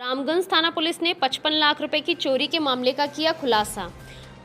रामगंज थाना पुलिस ने 55 लाख रुपए की चोरी के मामले का किया खुलासा।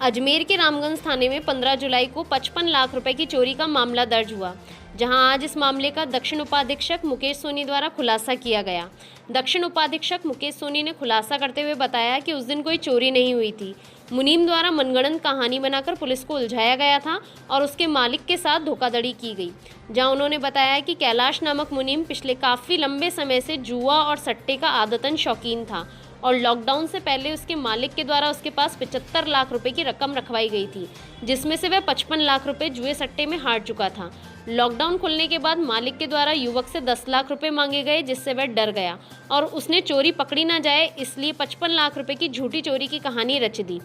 अजमेर के रामगंज थाने में 15 जुलाई को 55 लाख रुपए की चोरी का मामला दर्ज हुआ, जहां आज इस मामले का दक्षिण उपाधीक्षक मुकेश सोनी द्वारा खुलासा किया गया। दक्षिण उपाधीक्षक मुकेश सोनी ने खुलासा करते हुए बताया कि उस दिन कोई चोरी नहीं हुई थी। मुनीम द्वारा मनगढ़ंत कहानी बनाकर पुलिस को उलझाया गया था और उसके मालिक के साथ धोखाधड़ी की गई, जहां उन्होंने बताया कि कैलाश नामक मुनीम पिछले काफ़ी लंबे समय से जुआ और सट्टे का आदतन शौकीन था और लॉकडाउन से पहले उसके मालिक के द्वारा उसके पास 75 लाख रुपए की रकम रखवाई गई थी, जिसमें से वह 55 लाख रुपए जुए सट्टे में हार चुका था। लॉकडाउन खुलने के बाद मालिक के द्वारा युवक से 10 लाख रुपए मांगे गए, जिससे वह डर गया और उसने चोरी पकड़ी ना जाए इसलिए 55 लाख रुपए की झूठी चोरी की कहानी रच दी।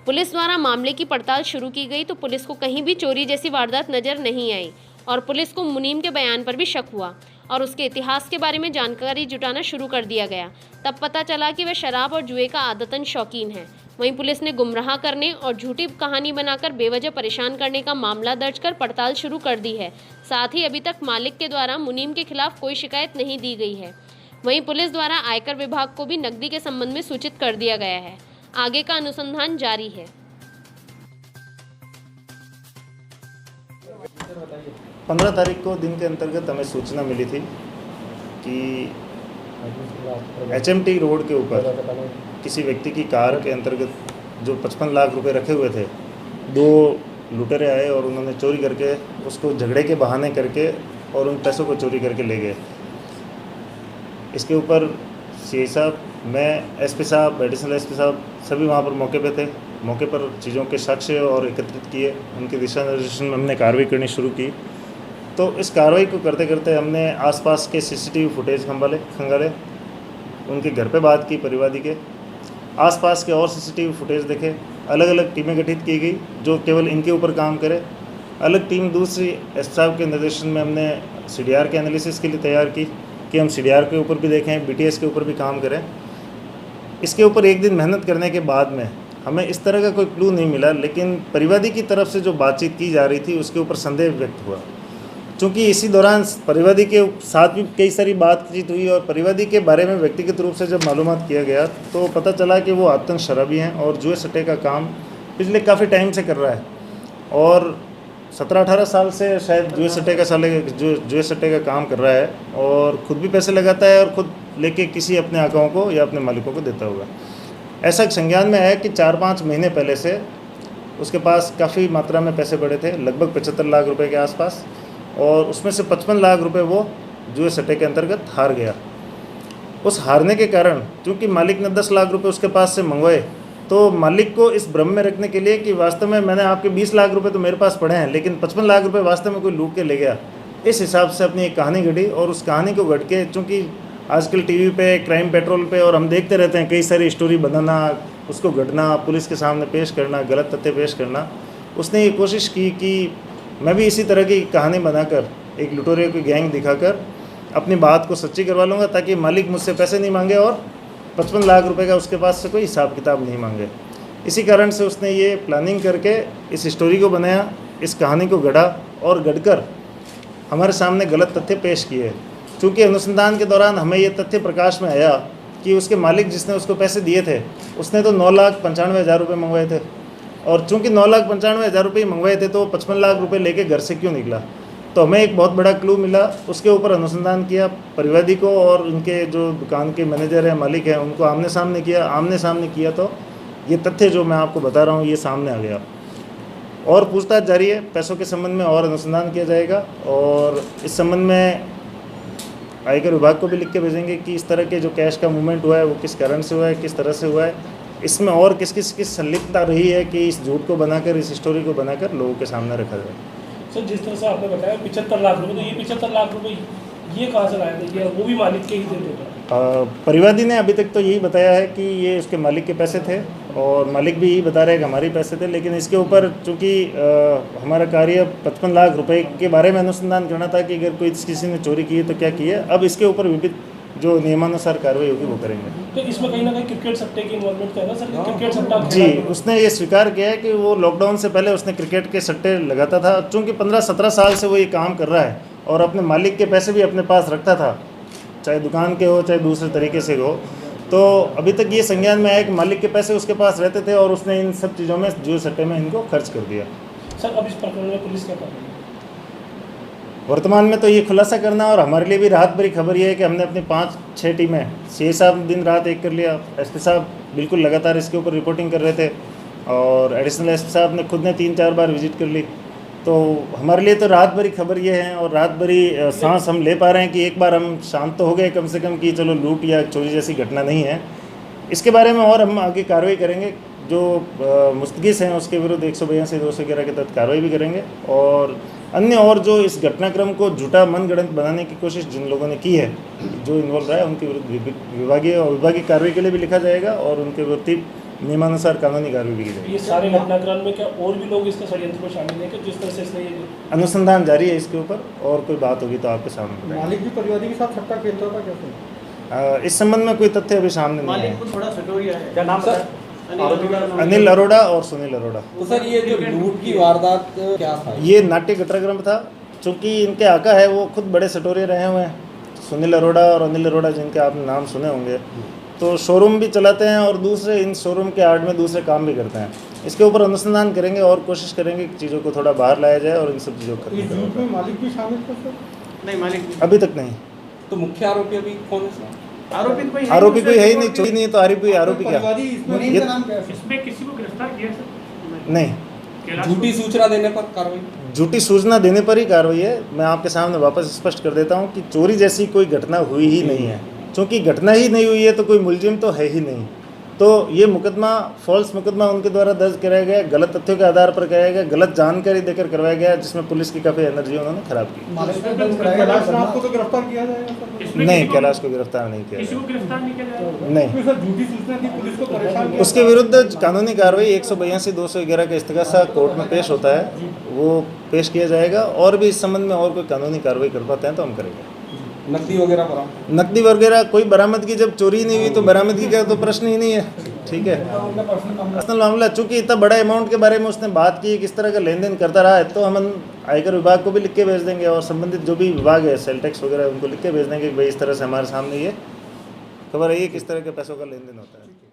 पुलिस द्वारा मामले की पड़ताल शुरू की गई तो पुलिस को कहीं भी चोरी जैसी वारदात नजर नहीं आई और पुलिस को मुनीम के बयान पर भी शक हुआ और उसके इतिहास के बारे में जानकारी जुटाना शुरू कर दिया गया। तब पता चला कि वह शराब और जुए का आदतन शौकीन है। वहीं पुलिस ने गुमराह करने और झूठी कहानी बनाकर बेवजह परेशान करने का मामला दर्ज कर पड़ताल शुरू कर दी है। साथ ही अभी तक मालिक के द्वारा मुनीम के खिलाफ कोई शिकायत नहीं दी गई है। वहीं पुलिस द्वारा आयकर विभाग को भी नकदी के संबंध में सूचित कर दिया गया है। आगे का अनुसंधान जारी है। 15 तारीख को दिन के अंतर्गत हमें सूचना मिली थी कि HMT रोड के ऊपर किसी व्यक्ति की कार के अंतर्गत जो 55 लाख रुपए रखे हुए थे, दो लुटेरे आए और उन्होंने चोरी करके उसको झगड़े के बहाने करके और उन पैसों को चोरी करके ले गए। इसके ऊपर CI साहब, मैं SP साहब, एडिशनल SP साहब सभी वहाँ पर मौके पे थे। मौके पर चीज़ों के साक्ष्य और एकत्रित किए, उनके दिशा निर्देशन में हमने कार्रवाई करनी शुरू की। तो इस कार्रवाई को करते करते हमने आसपास के CCTV फुटेज खंगाले, उनके घर पे बात की, परिवादी के आसपास के और CCTV फुटेज देखे। अलग अलग टीमें गठित की गई जो केवल इनके ऊपर काम करे। अलग टीम दूसरी SP साहब के निर्देशन में हमने CDR के एनालिसिस के लिए तैयार की कि हम CDR के ऊपर भी देखें, BTS के ऊपर भी काम करें। इसके ऊपर एक दिन मेहनत करने के बाद में हमें इस तरह का कोई क्लू नहीं मिला, लेकिन परिवादी की तरफ से जो बातचीत की जा रही थी उसके ऊपर संदेह व्यक्त हुआ। चूँकि इसी दौरान परिवादी के साथ भी कई सारी बातचीत हुई और परिवादी के बारे में व्यक्तिगत रूप से जब मालूमात किया गया तो पता चला कि वो आतंक शराबी हैं और जुए सट्टे का काम पिछले काफ़ी टाइम से कर रहा है और 17-18 साल से शायद जुए सट्टे का काम कर रहा है और ख़ुद भी पैसे लगाता है और ख़ुद लेके किसी अपने आकाओं को या अपने मालिकों को देता होगा। ऐसा संज्ञान में है कि 4-5 महीने पहले से उसके पास काफ़ी मात्रा में पैसे पड़े थे, लगभग 75 लाख रुपए के आसपास, और उसमें से 55 लाख रुपए वो जुए सट्टे के अंतर्गत हार गया। उस हारने के कारण चूँकि मालिक ने 10 लाख रुपए उसके पास से मंगवाए, तो मालिक को इस भ्रम में रखने के लिए कि वास्तव में मैंने आपके 20 लाख रुपए तो मेरे पास पड़े हैं, लेकिन 55 लाख रुपए वास्तव में कोई लूट के ले गया, इस हिसाब से अपनी एक कहानी गढ़ी और उस कहानी को गढ़ के, चूँकि आजकल TV पे, क्राइम पेट्रोल पे और हम देखते रहते हैं कई सारी स्टोरी बनाना, उसको गढ़ना, पुलिस के सामने पेश करना, गलत तथ्य पेश करना, उसने ये कोशिश की कि मैं भी इसी तरह की कहानी बनाकर एक लुटेरों की गैंग दिखाकर अपनी बात को सच्ची करवा लूँगा ताकि मालिक मुझसे पैसे नहीं मांगे और 55 लाख रुपए का उसके पास से कोई हिसाब किताब नहीं मांगे। इसी कारण से उसने ये प्लानिंग करके इस स्टोरी को बनाया, इस कहानी को गढ़ा और गढ़कर हमारे सामने गलत तथ्य पेश किए। चूँकि अनुसंधान के दौरान हमें ये तथ्य प्रकाश में आया कि उसके मालिक जिसने उसको पैसे दिए थे उसने तो 9,95,000 रुपये मंगवाए थे और चूँकि 9,95,000 रुपये मंगवाए थे तो 55 लाख रुपए लेके घर से क्यों निकला। तो हमें एक बहुत बड़ा क्लू मिला, उसके ऊपर अनुसंधान किया, परिवादी को और उनके जो दुकान के मैनेजर हैं, मालिक हैं, उनको आमने सामने किया तो ये तथ्य जो मैं आपको बता रहा हूँ ये सामने आ गया। और पूछताछ जारी है, पैसों के संबंध में और अनुसंधान किया जाएगा और इस संबंध में आयकर विभाग को भी लिख के भेजेंगे कि इस तरह के जो कैश का मूवमेंट हुआ है वो किस कारण से हुआ है, किस तरह से हुआ है, इसमें और किस संलिप्तता रही है कि इस झूठ को बनाकर, इस स्टोरी को बनाकर लोगों के सामने रखा जाए। सर, जिस तरह से आपने बताया 75 लाख रुपए, तो ये 75 लाख रुपए ये कहाँ से लाए थे? वो भी मालिक के ही थे? परिवादी ने अभी तक तो यही बताया है कि ये उसके मालिक के पैसे थे और मालिक भी यही बता रहे हैं कि हमारे पैसे थे, लेकिन इसके ऊपर चूँकि हमारा कार्य 55 लाख रुपए के बारे में अनुसंधान करना था कि अगर कोई किसी ने चोरी की है तो क्या की है। अब इसके ऊपर विविध जो नियमानुसार कार्रवाई होगी वो करेंगे। तो इसमें कहीं ना कहीं क्रिकेट सट्टे की इन्वॉल्वमेंट है ना सर? क्रिकेट सट्टा जी, उसने ये स्वीकार किया है कि वो लॉकडाउन से पहले उसने क्रिकेट के सट्टे लगाता था। चूँकि 15-17 साल से वो ये काम कर रहा है और अपने मालिक के पैसे भी अपने पास रखता था, चाहे दुकान के हो चाहे दूसरे तरीके से हो, तो अभी तक ये संज्ञान में आया कि मालिक के पैसे उसके पास रहते थे और उसने इन सब चीज़ों में जुए सट्टे में इनको खर्च कर दिया। सर अब इस प्रकरण में पुलिस क्या कर रही है? वर्तमान में तो ये खुलासा करना, और हमारे लिए भी राहत भरी खबर ये है कि हमने अपनी 5-6 टीमें, सीए साहब दिन रात एक कर लिया, एसपी साहब बिल्कुल लगातार इसके ऊपर रिपोर्टिंग कर रहे थे, और एडिशनल एसपी साहब ने खुद ने 3-4 बार विजिट कर ली। तो हमारे लिए तो राहत भरी खबर ये है, और राहत भरी सांस हम ले पा रहे हैं कि एक बार हम शांत तो हो गए कम से कम कि चलो लूट या चोरी जैसी घटना नहीं है। इसके बारे में और हम आगे कार्रवाई करेंगे, जो मुस्तगिस हैं उसके विरुद्ध 182 211 के तहत कार्रवाई भी करेंगे, और अन्य और जो इस घटनाक्रम को झूठा मनगढ़ंत बनाने की कोशिश जिन लोगों ने की है, जो इन्वॉल्व रहा है, उनके विरुद्ध विभागीय कार्रवाई के लिए भी लिखा जाएगा और उनके विरुद्ध नियमानुसार कानूनी कार्रवाई भी की जाएगी। ये सारे घटनाक्रम में क्या और भी लोग इसके षड्यंत्र में शामिल हैं कि जिस तरह से इसने ये अनुसंधान जारी है इसके ऊपर, और कोई बात होगी तो आपके सामने बताएंगे। मालिक भी परिवादी के साथ सट्टा खेलता था कैसे? इस संबंध में कोई तथ्य अभी सामने नहीं मालिक है। को थोड़ा सटोरिया है। क्या नाम सर? अनिल अरोड़ा और सुनील अरोड़ा। तो सर ये जो लूट की वारदात क्या था? ये नाट्य घटनाक्रम था, चूँकि इनके आका है वो खुद बड़े सटोरिये रहे हुए हैं, सुनील अरोड़ा और अनिल अरोड़ा, जिनके आपने नाम सुने होंगे, तो शोरूम भी चलाते हैं और दूसरे इन शोरूम के आड़ में दूसरे काम भी करते हैं। इसके ऊपर अनुसंधान करेंगे और कोशिश करेंगे कि चीज़ों को थोड़ा बाहर लाया जाए और इन सब चीज़ों को इस खत्म लूट करें। में मालिक भी शामिल था सर? नहीं मालिक अभी तक नहीं। तो मुख्य आरोपी अभी कौन है सर? आरोपित कोई आरोपी कोई है ही नहीं, चोरी नहीं है तो आरोपी क्या? परिवादी इसमें ये- का नाम क्या है? इसमें किसी को गिरफ्तार किया सर? नहीं, कैलाश झूठी सूचना देने पर कार्रवाई? झूठी सूचना देने पर ही कार्रवाई है। मैं आपके सामने वापस स्पष्ट कर देता हूँ कि चोरी जैसी कोई घटना हुई ही नहीं है। चूँकि घटना ही नहीं हुई है तो कोई मुलजिम तो है ही नहीं। तो ये मुकदमा फॉल्स मुकदमा उनके द्वारा दर्ज कराया गया, गलत तथ्यों के आधार पर कराया गया, गलत जानकारी देकर करवाया गया, जिसमें पुलिस की काफ़ी एनर्जी उन्होंने खराब की। मालिक को दर्ज कराया कैलाश नाथ को तो गिरफ्तार किया जाएगा सर? इसमें नहीं, किसी को- कैलाश को गिरफ्तार नहीं किया किसी को गया। गिरफ्तार नहीं किया जाएगा? नहीं, इसमें सर झूठी सूचना दी, पुलिस को परेशान किया। उसके विरुद्ध कानूनी कार्रवाई 182 211 का इस्तगासा कोर्ट में पेश होता है, वो पेश किया जाएगा, और भी इस संबंध में और कोई कानूनी कार्रवाई कर पाते हैं तो हम करेंगे। नकदी वगैरह बरामद? नकदी वगैरह कोई बरामदगी, जब चोरी नहीं हुई तो बरामदगी का तो प्रश्न ही नहीं है। ठीक है, पर्सनल मामला, चूंकि इतना बड़ा अमाउंट के बारे में उसने बात की, किस तरह का लेन देन करता रहा है, तो हम आयकर विभाग को भी लिख के भेज देंगे, और संबंधित जो भी विभाग है, सेल टैक्स वगैरह, उनको लिख के भेज देंगे कि भाई इस तरह से हमारे सामने ये खबर है, ये किस तरह के पैसों का लेन देन होता है।